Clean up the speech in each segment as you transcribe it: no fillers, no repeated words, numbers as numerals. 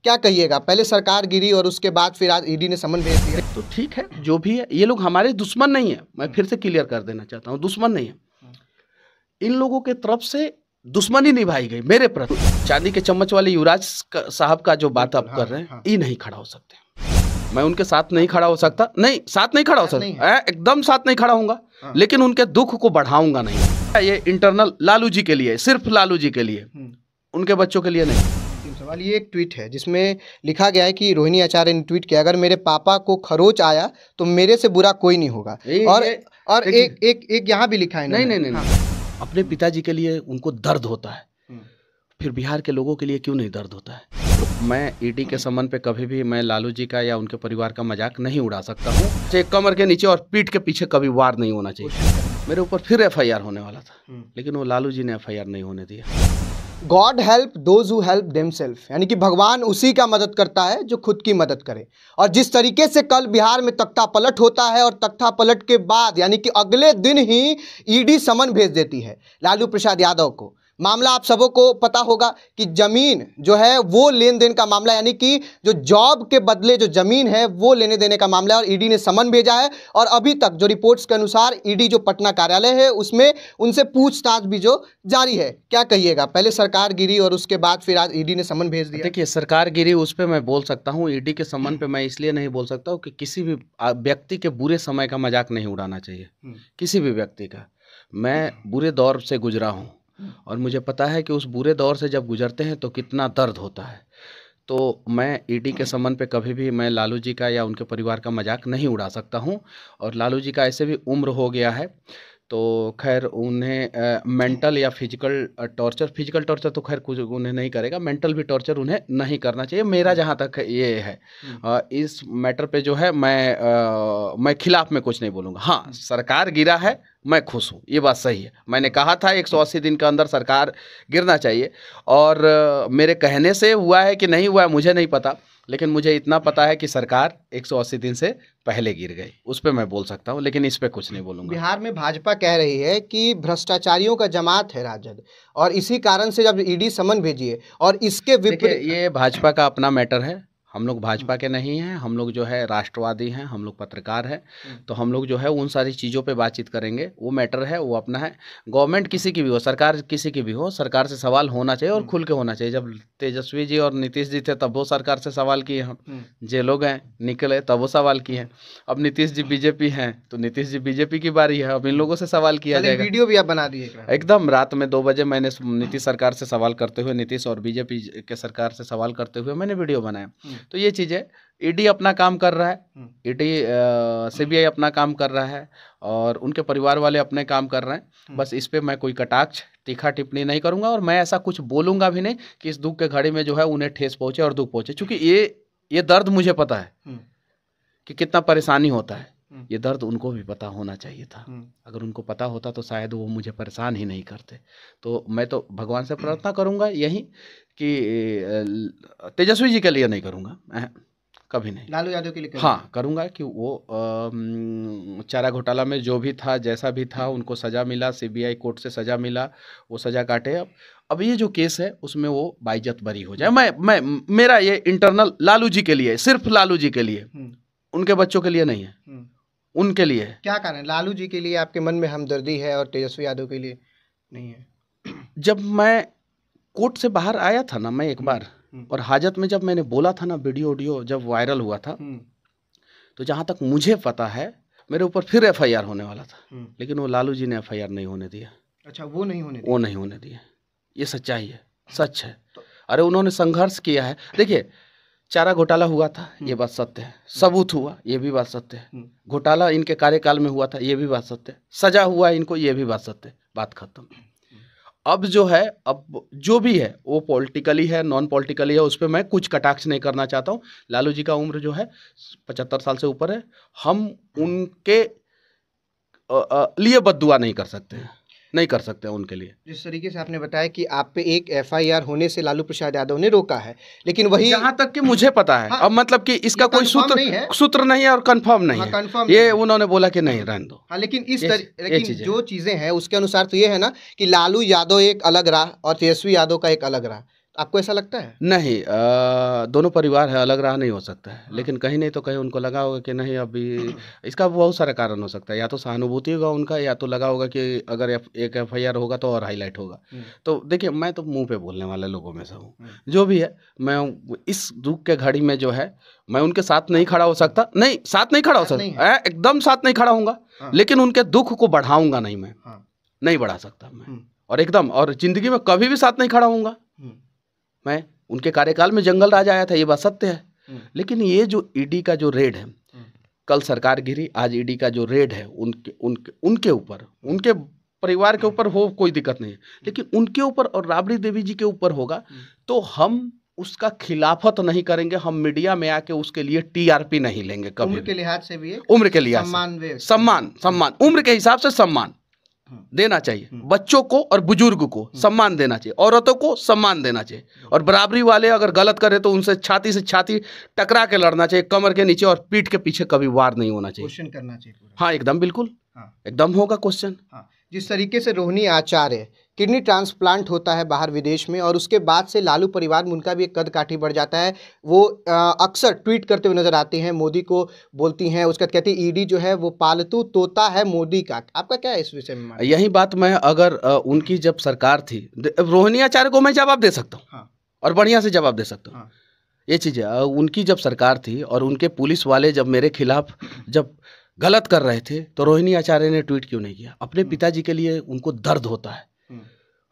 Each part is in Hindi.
क्या कहिएगा? पहले सरकार गिरी और उसके बाद फिर आज ईडी ने समन भेज दिया। तो ठीक है, जो भी है, ये लोग हमारे दुश्मन नहीं है। मैं फिर से क्लियर कर देना चाहता हूँ, दुश्मन नहीं है। इन लोगों के तरफ से दुश्मनी निभाई गई मेरे प्रति। चांदी के चम्मच वाले युवराज साहब का जो बात आप कर रहे हैं, ये नहीं खड़ा हो सकते। मैं उनके साथ नहीं खड़ा हो सकता, नहीं साथ नहीं खड़ा हो सकता, एकदम साथ नहीं खड़ा होऊंगा, लेकिन उनके दुख को बढ़ाऊंगा नहीं। ये इंटरनल लालू जी के लिए, सिर्फ लालू जी के लिए, उनके बच्चों के लिए नहीं। सवाल ये एक ट्वीट है जिसमें लिखा गया है कि रोहिणी आचार्य ने ट्वीट किया, अगर मेरे पापा को खरोच आया तो मेरे से बुरा कोई नहीं होगा। और एक यहाँ भी लिखा है नहीं, अपने पिताजी के लिए उनको दर्द होता है, फिर बिहार के लोगों के लिए क्यों नहीं दर्द होता है? तो मैं ईडी के समन पे कभी भी मैं लालू जी का या उनके परिवार का मजाक नहीं उड़ा सकता हूँ। कमर के नीचे और पीठ के पीछे कभी वार नहीं होना चाहिए। मेरे ऊपर फिर एफआईआर होने वाला था, लेकिन वो लालू जी ने एफआईआर नहीं होने दिया। God help those who help themselves, यानी कि भगवान उसी का मदद करता है जो खुद की मदद करे। और जिस तरीके से कल बिहार में तख्ता पलट होता है और तख्ता पलट के बाद यानी कि अगले दिन ही ईडी समन भेज देती है लालू प्रसाद यादव को। मामला आप सबों को पता होगा कि जमीन जो है वो लेन देन का मामला, यानी कि जो जॉब के बदले जो जमीन है वो लेने देने का मामला है और ईडी ने समन भेजा है। और अभी तक जो रिपोर्ट्स के अनुसार ईडी जो पटना कार्यालय है उसमें उनसे पूछताछ भी जो जारी है। क्या कहिएगा? पहले सरकार गिरी और उसके बाद फिर आज ईडी ने समन भेज दिया। देखिए, सरकार गिरी उस पर मैं बोल सकता हूँ, ईडी के समन पे मैं इसलिए नहीं बोल सकता हूँ कि किसी भी व्यक्ति के बुरे समय का मजाक नहीं उड़ाना चाहिए। किसी भी व्यक्ति का, मैं बुरे दौर से गुजरा हूँ और मुझे पता है कि उस बुरे दौर से जब गुजरते हैं तो कितना दर्द होता है। तो मैं ईडी के समन पे कभी भी मैं लालू जी का या उनके परिवार का मजाक नहीं उड़ा सकता हूं। और लालू जी का ऐसे भी उम्र हो गया है, तो खैर उन्हें मेंटल या फिजिकल टॉर्चर तो खैर कुछ उन्हें नहीं करेगा, मेंटल भी टॉर्चर उन्हें नहीं करना चाहिए। मेरा जहाँ तक ये है, इस मैटर पे जो है मैं खिलाफ में कुछ नहीं बोलूँगा। हाँ, सरकार गिरा है, मैं खुश हूँ, ये बात सही है। मैंने कहा था 180 दिन के अंदर सरकार गिरना चाहिए, और मेरे कहने से हुआ है कि नहीं हुआ है मुझे नहीं पता, लेकिन मुझे इतना पता है कि सरकार 180 दिन से पहले गिर गई। उस पर मैं बोल सकता हूँ, लेकिन इस पे कुछ नहीं बोलूँगा। बिहार में भाजपा कह रही है कि भ्रष्टाचारियों का जमात है राजद, और इसी कारण से जब ईडी समन भेजी है, और इसके विपरीत ये भाजपा का अपना मैटर है। हम लोग भाजपा के नहीं हैं, हम लोग जो है राष्ट्रवादी हैं, हम लोग पत्रकार हैं, तो हम लोग जो है उन सारी चीज़ों पे बातचीत करेंगे। वो मैटर है, वो अपना है। गवर्नमेंट किसी की भी हो, सरकार किसी की भी हो, सरकार से सवाल होना चाहिए और खुल के होना चाहिए। जब तेजस्वी जी और नीतीश जी थे तब वो सरकार से सवाल किए, हम जे लोग हैं निकले तब वो सवाल किए हैं। अब नीतीश जी बीजेपी हैं तो नीतीश जी बीजेपी की बारी है, अब इन लोगों से सवाल किया जाएगा। वीडियो भी आप बना दिए एकदम रात में 2 बजे मैंने नीतीश सरकार से सवाल करते हुए, नीतीश और बीजेपी के सरकार से सवाल करते हुए मैंने वीडियो बनाया। तो ये चीज़ें, ईडी अपना काम कर रहा है, ईडी सीबीआई अपना काम कर रहा है, और उनके परिवार वाले अपने काम कर रहे हैं। बस इस पे मैं कोई कटाक्ष तीखा टिप्पणी नहीं करूंगा, और मैं ऐसा कुछ बोलूंगा भी नहीं कि इस दुख के घड़ी में जो है उन्हें ठेस पहुंचे और दुख पहुंचे, क्योंकि ये दर्द मुझे पता है कि कितना परेशानी होता है। ये दर्द उनको भी पता होना चाहिए था। अगर उनको पता होता तो शायद वो मुझे परेशान ही नहीं करते। तो मैं तो भगवान से प्रार्थना करूंगा यही कि तेजस्वी जी के लिए नहीं करूंगा, कभी नहीं, लालू यादव के लिए हाँ करूंगा कि वो चारा घोटाला में जो भी था, जैसा भी था, उनको सज़ा मिला, सीबीआई कोर्ट से सज़ा मिला, वो सज़ा काटे। अब ये जो केस है उसमें वो बाइज्जत बरी हो जाए। मैं मेरा ये इंटरनल लालू जी के लिए, सिर्फ लालू जी के लिए, उनके बच्चों के लिए नहीं है, उनके लिए है। क्या कारण? लालू जी के लिए आपके मन में हमदर्दी है और तेजस्वी यादव के लिए नहीं है? जब मैं कोर्ट से बाहर आया था ना, मैं एक बार, और हाजत में जब मैंने बोला था ना, वीडियो जब वायरल हुआ था, तो जहाँ तक मुझे पता है मेरे ऊपर फिर एफआईआर होने वाला था, लेकिन वो लालू जी ने एफआईआर नहीं होने दिया। अच्छा, वो नहीं होने दिया। ये सच्चाई है, सच है। अरे उन्होंने संघर्ष किया है। देखिए, चारा घोटाला हुआ था, ये बात सत्य है। सबूत हुआ, ये भी बात सत्य है। घोटाला इनके कार्यकाल में हुआ था, ये भी बात सत्य है। सजा हुआ इनको, ये भी बात सत्य है। बात खत्म। अब जो है, अब जो भी है वो पॉलिटिकली है, नॉन पॉलिटिकली है, उस पर मैं कुछ कटाक्ष नहीं करना चाहता हूँ। लालू जी का उम्र जो है 75 साल से ऊपर है। हम उनके लिए बद्दुआ नहीं कर सकते हैं, नहीं कर सकते हैं उनके लिए। जिस तरीके से आपने बताया कि आप पे एक एफआईआर होने से लालू प्रसाद यादव ने रोका है, लेकिन वही जहाँ तक कि मुझे पता है। हाँ, अब मतलब कि इसका कोई सूत्र नहीं है और कंफर्म नहीं है। कंफर्म ये उन्होंने बोला कि नहीं रहने दो। हाँ, लेकिन लेकिन जो चीजें हैं उसके अनुसार तो ये है ना कि लालू यादव एक अलग रहा और तेजस्वी यादव का एक अलग रहा। आपको ऐसा लगता है? नहीं, दोनों परिवार है, अलग रहा नहीं हो सकता है, लेकिन कहीं नहीं तो कहीं उनको लगा होगा कि नहीं अभी, इसका बहुत सारा कारण हो सकता है, या तो सहानुभूति होगा उनका, या तो लगा होगा कि अगर एक FIR होगा तो और हाईलाइट होगा। तो देखिए, मैं तो मुंह पे बोलने वाले लोगों में से हूँ, जो भी है, मैं इस दुख के घड़ी में जो है मैं उनके साथ नहीं खड़ा हो सकता, नहीं साथ नहीं खड़ा हो सकता, एकदम साथ नहीं खड़ा हूँगा, लेकिन उनके दुख को बढ़ाऊंगा नहीं, मैं नहीं बढ़ा सकता मैं, और एकदम, और जिंदगी में कभी भी साथ नहीं खड़ा हूँगा मैं। उनके कार्यकाल में जंगल राज आया था, ये बात सत्य है, लेकिन ये जो ईडी का जो रेड है, कल सरकार गिरी, आज ईडी का जो रेड है उनके ऊपर, उनके परिवार के ऊपर हो, कोई दिक्कत नहीं है, लेकिन उनके ऊपर और राबड़ी देवी जी के ऊपर होगा तो हम उसका खिलाफत नहीं करेंगे, हम मीडिया में आके उसके लिए TRP नहीं लेंगे कभी। उम्र के लिहाज से भी, उम्र के लिहाज से सम्मान, उम्र के हिसाब से सम्मान देना चाहिए, बच्चों को और बुजुर्ग को सम्मान देना चाहिए, औरतों को सम्मान देना चाहिए, और बराबरी वाले अगर गलत करे तो उनसे छाती से छाती टकरा के लड़ना चाहिए, कमर के नीचे और पीठ के पीछे कभी वार नहीं होना चाहिए, क्वेश्चन करना चाहिए पूरा। हाँ एकदम, बिल्कुल, एकदम होगा क्वेश्चन। जिस तरीके से रोहिणी आचार्य किडनी ट्रांसप्लांट होता है बाहर विदेश में, और उसके बाद से लालू परिवार में उनका भी एक कद काठी बढ़ जाता है, वो अक्सर ट्वीट करते हुए नजर आती हैं, मोदी को बोलती हैं, उसका कहती है ईडी जो है वो पालतू तोता है मोदी का। आपका क्या है इस विषय में? यही बात मैं, अगर उनकी जब सरकार थी, रोहिणी आचार्य को मैं जवाब दे सकता हूँ, और बढ़िया से जवाब दे सकता हूँ, ये चीज़ है। उनकी जब सरकार थी और उनके पुलिस वाले जब मेरे खिलाफ जब गलत कर रहे थे तो रोहिणी आचार्य ने ट्वीट क्यों नहीं किया? अपने पिताजी के लिए उनको दर्द होता है,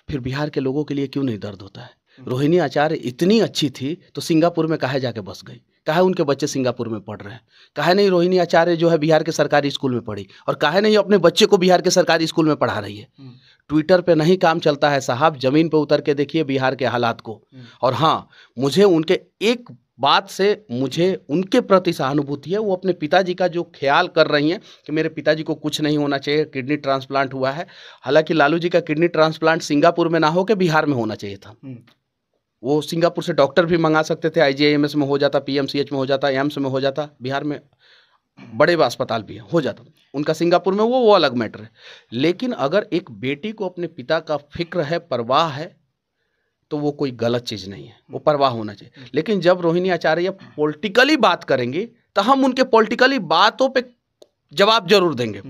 फिर बिहार के लोगों के लिए क्यों नहीं दर्द होता है? रोहिणी आचार्य इतनी अच्छी थी तो सिंगापुर में काहे जाके बस गई? काहे उनके बच्चे सिंगापुर में पढ़ रहे हैं? काहे नहीं रोहिणी आचार्य जो है बिहार के सरकारी स्कूल में पढ़ी, और काहे नहीं अपने बच्चे को बिहार के सरकारी स्कूल में पढ़ा रही है? ट्विटर पे नहीं काम चलता है साहब, जमीन पे उतर के देखिए बिहार के हालात को। और हाँ, मुझे उनके एक बात से मुझे उनके प्रति सहानुभूति है, वो अपने पिताजी का जो ख्याल कर रही हैं कि मेरे पिताजी को कुछ नहीं होना चाहिए, किडनी ट्रांसप्लांट हुआ है। हालांकि लालू जी का किडनी ट्रांसप्लांट सिंगापुर में ना हो के बिहार में होना चाहिए था। वो सिंगापुर से डॉक्टर भी मंगा सकते थे, IGIMS में हो जाता, PMCH में हो जाता, एम्स में हो जाता, बिहार में बड़े अस्पताल भी हो जाता, उनका सिंगापुर में वो अलग मैटर है। लेकिन अगर एक बेटी को अपने पिता का फिक्र है, परवाह है, तो वो कोई गलत चीज़ नहीं है, वो परवाह होना चाहिए। लेकिन जब रोहिणी आचार्य पॉलिटिकली बात करेंगे तो हम उनके पॉलिटिकली बातों पे जवाब जरूर देंगे,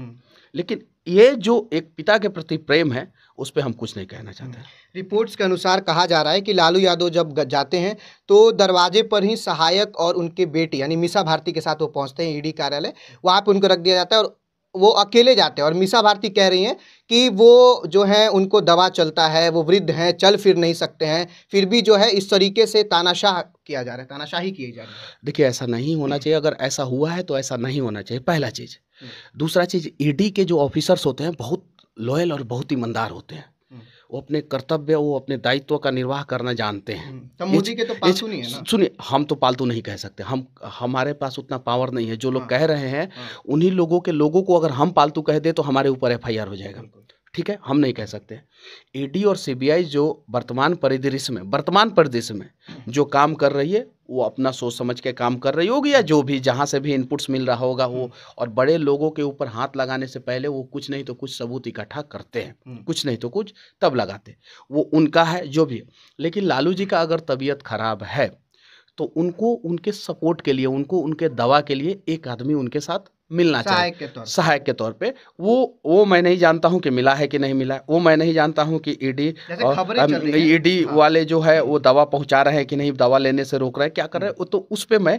लेकिन ये जो एक पिता के प्रति प्रेम है उस पर हम कुछ नहीं कहना चाहते हैं। रिपोर्ट्स के अनुसार कहा जा रहा है कि लालू यादव जब जाते हैं तो दरवाजे पर ही सहायक और उनके बेटी यानी मीसा भारती के साथ वो पहुंचते हैं ईडी कार्यालय, वहाँ पे उनको रख दिया जाता है और वो अकेले जाते हैं। और मीसा भारती कह रही हैं कि वो जो है उनको दवा चलता है, वो वृद्ध हैं, चल फिर नहीं सकते हैं, फिर भी जो है इस तरीके से तानाशाह किया जा रहा है, तानाशाही की जा रही है। देखिए, ऐसा नहीं होना चाहिए, अगर ऐसा हुआ है तो ऐसा नहीं होना चाहिए, पहला चीज़। दूसरा चीज़, ईडी के जो ऑफिसर्स होते हैं बहुत लॉयल और बहुत ईमानदार होते हैं, वो अपने कर्तव्य, वो अपने दायित्व का निर्वाह करना जानते हैं। तो मोदी के तो पालतू नहीं है ना? सुनिए, हम तो पालतू नहीं कह सकते, हमारे पास उतना पावर नहीं है। जो लोग कह रहे हैं उन्हीं लोगों को अगर हम पालतू कह दे तो हमारे ऊपर FIR हो जाएगा, ठीक है, हम नहीं कह सकते। ईडी और CBI जो वर्तमान परिदृश्य में जो काम कर रही है वो अपना सोच समझ के काम कर रही होगी, या जो भी जहाँ से भी इनपुट्स मिल रहा होगा वो, और बड़े लोगों के ऊपर हाथ लगाने से पहले वो कुछ नहीं तो कुछ सबूत इकट्ठा करते हैं, कुछ नहीं तो कुछ तब लगाते, वो उनका है जो भी। लेकिन लालू जी का अगर तबीयत खराब है तो उनको उनके सपोर्ट के लिए, उनको उनके दवा के लिए एक आदमी उनके साथ मिलना चाहिए, सहायक के तौर पे। वो मैं नहीं जानता हूं कि मिला है कि नहीं मिला है, वो मैं नहीं जानता हूं कि ईडी वाले जो है वो दवा पहुंचा रहे हैं कि नहीं, दवा लेने से रोक रहे हैं, क्या कर रहे हैं, तो उस पे मैं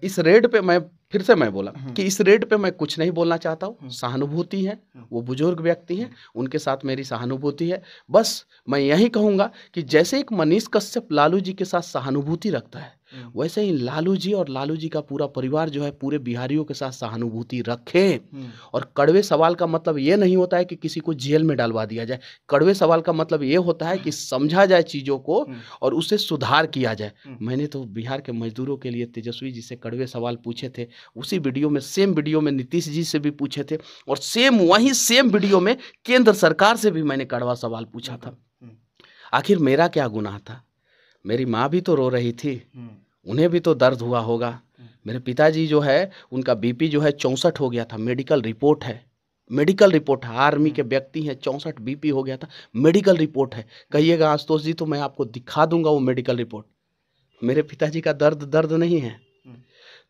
इस रेड पे मैं फिर से मैं बोला कि इस रेड पे मैं कुछ नहीं बोलना चाहता हूँ। सहानुभूति है, वो बुजुर्ग व्यक्ति हैं, उनके साथ मेरी सहानुभूति है। बस मैं यही कहूँगा कि जैसे एक मनीष कश्यप लालू जी के साथ सहानुभूति रखता है, वैसे ही लालू जी और लालू जी का पूरा परिवार जो है पूरे बिहारियों के साथ सहानुभूति रखे। और कड़वे सवाल का मतलब ये नहीं होता है कि किसी को जेल में डालवा दिया जाए, कड़वे सवाल का मतलब ये होता है कि समझा जाए चीज़ों को और उसे सुधार किया जाए। मैंने तो बिहार के मजदूरों के लिए तेजस्वी जी से कड़वे सवाल पूछे थे, उसी वीडियो में, सेम वीडियो में नीतीश जी से भी पूछे थे, और सेम वीडियो में केंद्र सरकार से भी मैंने कड़वा सवाल पूछा था। आखिर मेरा क्या गुनाह था? मेरी माँ भी तो रो रही थी, उन्हें भी तो दर्द हुआ होगा। मेरे पिताजी जो है उनका BP जो है 64 हो गया था, मेडिकल रिपोर्ट है, मेडिकल रिपोर्ट है, आर्मी के व्यक्ति हैं, 64 बीपी हो गया था, मेडिकल रिपोर्ट है। कहिएगा आशुतोष जी तो मैं आपको दिखा दूंगा वो मेडिकल रिपोर्ट। मेरे पिताजी का दर्द नहीं है।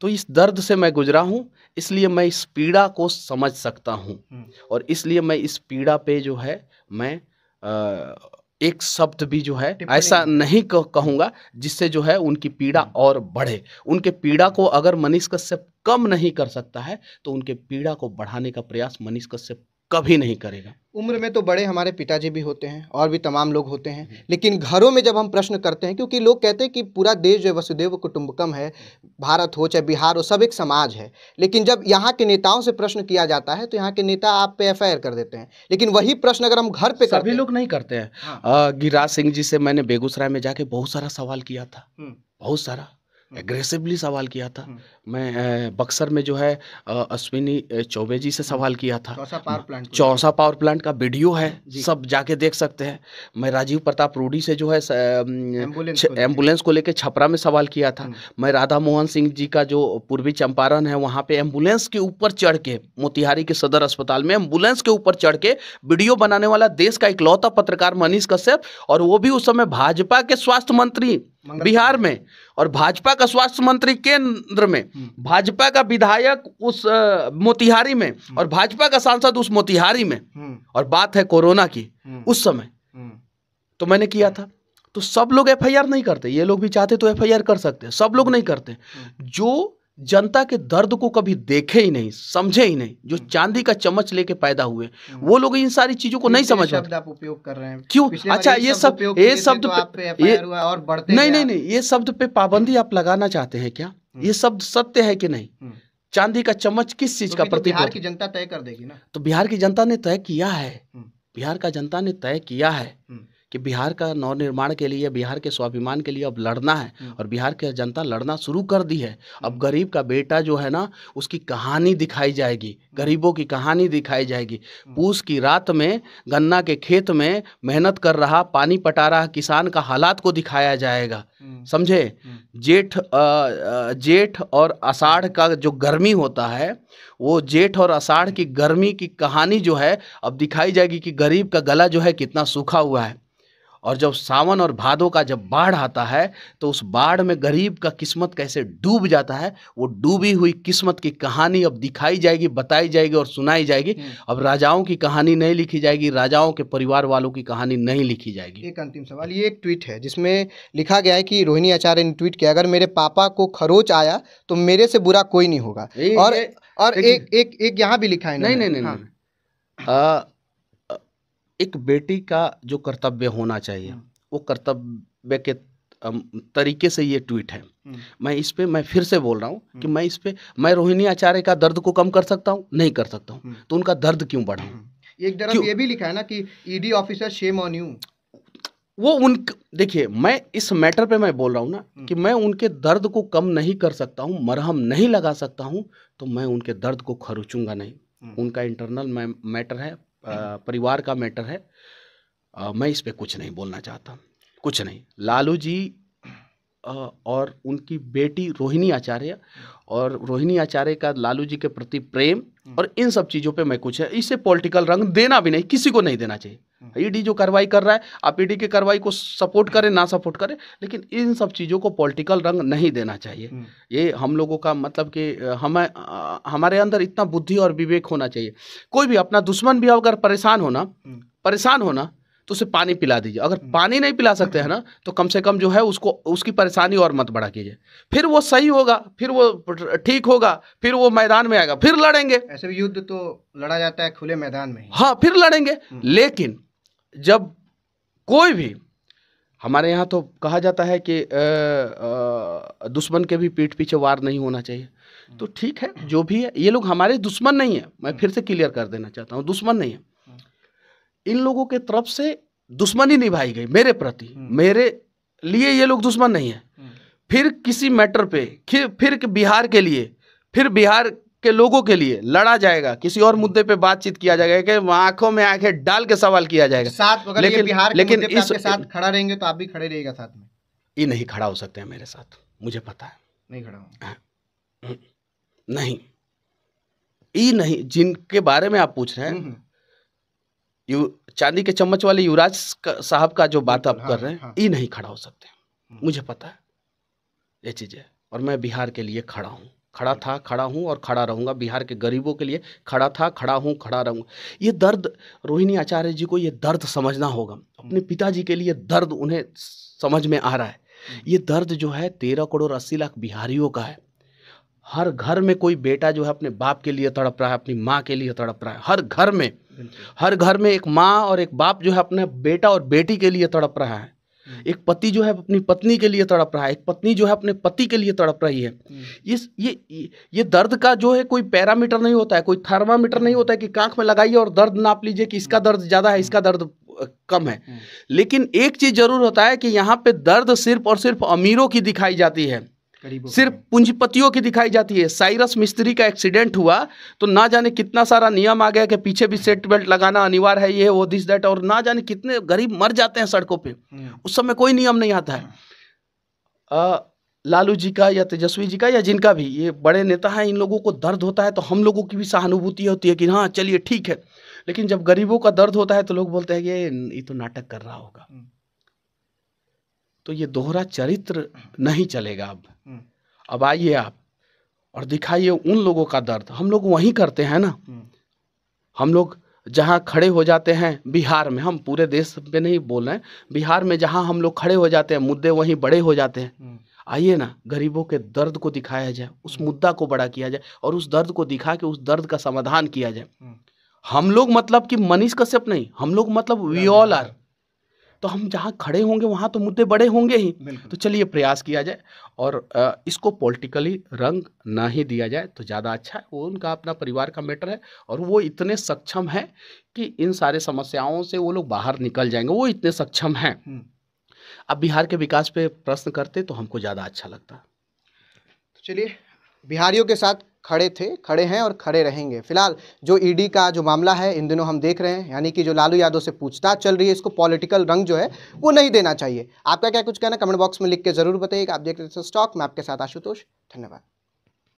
तो इस दर्द से मैं गुजरा हूँ, इसलिए मैं इस पीड़ा को समझ सकता हूँ, और इसलिए मैं इस पीड़ा पे जो है मैं एक शब्द भी जो है ऐसा नहीं कहूँगा जिससे जो है उनकी पीड़ा और बढ़े। उनके पीड़ा को अगर मनीष कश्यप कम नहीं कर सकता है तो उनके पीड़ा को बढ़ाने का प्रयास मनीष कश्यप कभी नहीं करेगा। उम्र में तो बड़े हमारे पिताजी भी होते हैं और भी तमाम लोग होते हैं, लेकिन घरों में जब हम प्रश्न करते हैं, क्योंकि लोग कहते हैं कि पूरा देश जो वसुदेव कुटुंबकम है, भारत हो चाहे बिहार हो, सब एक समाज है, लेकिन जब यहाँ के नेताओं से प्रश्न किया जाता है तो यहाँ के नेता आप पे FIR कर देते हैं। लेकिन वही प्रश्न अगर हम घर पे सभी लोग नहीं करते हैं। हाँ। गिरिराज सिंह जी से मैंने बेगूसराय में जाके बहुत सारा सवाल किया था, बहुत सारा एग्रेसिवली सवाल किया था। मैं बक्सर में जो है अश्विनी चौबे जी से सवाल किया था। चौसा पावर प्लांट का वीडियो है, सब जाके देख सकते हैं। मैं राजीव प्रताप रूडी से जो है एम्बुलेंस को लेके छपरा में सवाल किया था। मैं राधा मोहन सिंह जी का जो पूर्वी चंपारण है वहाँ पे एम्बुलेंस के ऊपर चढ़ के, मोतिहारी के सदर अस्पताल में एम्बुलेंस के ऊपर चढ़ के वीडियो बनाने वाला देश का इकलौता पत्रकार मनीष कश्यप, और वो भी उस समय भाजपा के स्वास्थ्य मंत्री बिहार में, और भाजपा का स्वास्थ्य मंत्री केंद्र में, भाजपा का विधायक उस मोतिहारी में, और भाजपा का सांसद उस मोतिहारी में, और बात है कोरोना की उस समय। तो मैंने किया था। तो सब लोग FIR नहीं करते, ये लोग भी चाहते तो FIR कर सकते हैं, सब लोग नहीं करते। जो जनता के दर्द को कभी देखे ही नहीं, समझे ही नहीं, जो चांदी का चम्मच लेके पैदा हुए, वो लोग इन सारी चीजों को नहीं समझ पाते। आप उपयोग कर रहे हैं क्यों? अच्छा, ये शब्द पे नहीं, ये शब्द पे पाबंदी आप लगाना चाहते हैं क्या? ये शब्द सत्य है कि नहीं? चांदी का चम्मच किस चीज का प्रतीक? बिहार की जनता तय कर देगी ना। तो बिहार की जनता ने तय किया है, बिहार का जनता ने तय किया है कि बिहार का नवनिर्माण के लिए, बिहार के स्वाभिमान के लिए अब लड़ना है, और बिहार की जनता लड़ना शुरू कर दी है। अब गरीब का बेटा जो है ना, उसकी कहानी दिखाई जाएगी, गरीबों की कहानी दिखाई जाएगी। पूस की रात में गन्ना के खेत में मेहनत कर रहा, पानी पटा रहा किसान का हालात को दिखाया जाएगा, समझे? जेठ और आषाढ़ का जो गर्मी होता है, वो जेठ और आषाढ़ की गर्मी की कहानी जो है अब दिखाई जाएगी कि गरीब का गला जो है कितना सूखा हुआ है। और जब सावन और भादों का जब बाढ़ आता है तो उस बाढ़ में गरीब का किस्मत कैसे डूब जाता है, वो डूबी हुई किस्मत की कहानी अब दिखाई जाएगी, बताई जाएगी और सुनाई जाएगी। अब राजाओं की कहानी नहीं लिखी जाएगी, राजाओं के परिवार वालों की कहानी नहीं लिखी जाएगी। एक अंतिम सवाल, ये एक ट्वीट है जिसमें लिखा गया है कि रोहिणी आचार्य ने ट्वीट किया, अगर मेरे पापा को खरोच आया तो मेरे से बुरा कोई नहीं होगा। और एक यहाँ भी लिखा है। नहीं, एक बेटी का जो कर्तव्य होना चाहिए, वो कर्तव्य के तरीके से ये ट्वीट है। मैं फिर से बोल रहा हूँ कि मैं रोहिणी आचार्य का दर्द को कम कर सकता हूँ? नहीं कर सकता हूँ। तो उनका दर्द क्यों बढ़ाऊं? एक तरफ ये भी लिखा है ना कि ED officer shame on you. वो देखिए, मैं इस मैटर पे मैं बोल रहा हूँ ना कि मैं उनके दर्द को कम नहीं कर सकता हूँ, मरहम नहीं लगा सकता हूँ, तो मैं उनके दर्द को खरोचूंगा नहीं। उनका इंटरनल मैटर है, परिवार का मैटर है। मैं इस पे कुछ नहीं बोलना चाहता, कुछ नहीं। लालू जी और उनकी बेटी रोहिणी आचार्य, और रोहिणी आचार्य का लालू जी के प्रति प्रेम, और इन सब चीज़ों पे मैं कुछ है, इसे पॉलिटिकल रंग देना भी नहीं, किसी को नहीं देना चाहिए। ईडी जो कार्रवाई कर रहा है, आप ईडी की कार्रवाई को सपोर्ट करें ना सपोर्ट करें, लेकिन इन सब चीज़ों को पॉलिटिकल रंग नहीं देना चाहिए। ये हम लोगों का मतलब कि हमारे अंदर इतना बुद्धि और विवेक होना चाहिए। कोई भी अपना दुश्मन भी अगर परेशान होना तो उसे पानी पिला दीजिए। अगर पानी नहीं पिला सकते हैं ना, तो कम से कम जो है उसकी परेशानी और मत बढ़ा कीजिए। फिर वो सही होगा, फिर वो ठीक होगा, फिर वो मैदान में आएगा, फिर लड़ेंगे। ऐसे भी युद्ध तो लड़ा जाता है खुले मैदान में ही। हाँ, फिर लड़ेंगे। लेकिन जब कोई भी, हमारे यहाँ तो कहा जाता है कि दुश्मन के भी पीठ पीछे वार नहीं होना चाहिए। तो ठीक है, जो भी है, ये लोग हमारे दुश्मन नहीं है। मैं फिर से क्लियर कर देना चाहता हूँ, दुश्मन नहीं है। इन लोगों के तरफ से दुश्मनी निभाई गई मेरे प्रति, मेरे लिए ये लोग दुश्मन नहीं है। फिर किसी मैटर पे फिर बिहार के लिए, फिर बिहार के लोगों के लिए लड़ा जाएगा, किसी और मुद्दे पे बातचीत किया जाएगा, कि आंखों में आंखें डाल के सवाल किया जाएगा साथ। लेकिन इसके साथ खड़ा रहेंगे तो आप भी खड़े रहिएगा साथ में। ये नहीं खड़ा हो सकते हैं मेरे साथ, मुझे पता है। नहीं खड़ा हो, नहीं। ई नहीं, जिनके बारे में आप पूछ रहे हैं, चांदी के चम्मच वाले युवराज साहब का जो बात आप कर रहे हैं, ई नहीं खड़ा हो सकते। मुझे पता है ये चीज़ें, और मैं बिहार के लिए खड़ा हूँ, खड़ा था, खड़ा हूँ और खड़ा रहूँगा। बिहार के गरीबों के लिए खड़ा था, खड़ा हूँ, खड़ा रहूँगा। ये दर्द रोहिणी आचार्य जी को ये दर्द समझना होगा। अपने पिताजी के लिए दर्द उन्हें समझ में आ रहा है। ये दर्द जो है 13 करोड़ 80 लाख बिहारियों का है। हर घर में कोई बेटा जो है अपने बाप के लिए तड़प रहा है, अपनी माँ के लिए तड़प रहा है। हर घर में एक माँ और एक बाप जो है अपने बेटा और बेटी के लिए तड़प रहा है। एक पति जो है अपनी पत्नी के लिए तड़प रहा है, एक पत्नी जो है अपने पति के लिए तड़प रही है। ये दर्द का जो है कोई पैरामीटर नहीं होता है, कोई थर्मामीटर नहीं होता है कि आंख में लगाइए और दर्द नाप लीजिए कि इसका दर्द ज़्यादा है, इसका दर्द कम है। लेकिन एक चीज़ जरूर होता है कि यहाँ पे दर्द सिर्फ और सिर्फ अमीरों की दिखाई जाती है, सिर्फ पूंजीपतियों की दिखाई जाती है। साइरस मिस्त्री का एक्सीडेंट हुआ तो ना जाने कितना सारा नियम आ गया कि पीछे भी सीट बेल्ट लगाना अनिवार्य है, ये वो दिस दैट, और ना जाने कितने गरीब मर जाते हैं सड़कों पे। उस समय कोई नियम नहीं आता है। लालू जी का या तेजस्वी जी का या जिनका भी ये बड़े नेता हैं, इन लोगों को दर्द होता है तो हम लोगों की भी सहानुभूति होती है कि हाँ चलिए ठीक है। लेकिन जब गरीबों का दर्द होता है तो लोग बोलते हैं कि ये तो नाटक कर रहा होगा। तो ये दोहरा चरित्र नहीं चलेगा। अब आइए आप और दिखाइए उन लोगों का दर्द। हम लोग वहीं करते हैं ना, हम लोग जहाँ खड़े हो जाते हैं बिहार में, हम पूरे देश पे नहीं बोल रहे हैं, बिहार में जहाँ हम लोग खड़े हो जाते हैं मुद्दे वहीं बड़े हो जाते हैं। आइए ना, गरीबों के दर्द को दिखाया जाए, उस मुद्दा को बड़ा किया जाए और उस दर्द को दिखा के उस दर्द का समाधान किया जाए। हम लोग मतलब कि मनीष कश्यप नहीं, हम लोग मतलब वी ऑल आर। तो हम जहाँ खड़े होंगे वहाँ तो मुद्दे बड़े होंगे ही। तो चलिए प्रयास किया जाए और इसको पॉलिटिकली रंग ना ही दिया जाए तो ज़्यादा अच्छा है। वो उनका अपना परिवार का मैटर है और वो इतने सक्षम है कि इन सारे समस्याओं से वो लोग बाहर निकल जाएंगे, वो इतने सक्षम हैं। अब बिहार के विकास पे प्रश्न करते तो हमको ज़्यादा अच्छा लगता। तो चलिए, बिहारियों के साथ खड़े थे, खड़े हैं और खड़े रहेंगे। फिलहाल जो ईडी का जो मामला है इन दिनों हम देख रहे हैं, यानी कि जो लालू यादव से पूछताछ चल रही है, इसको पॉलिटिकल रंग जो है वो नहीं देना चाहिए। आपका क्या कुछ कहना, कमेंट बॉक्स में लिख के जरूर बताइएगा। आप देख रहे थे स्टॉक, मैं आपके साथ आशुतोष, धन्यवाद।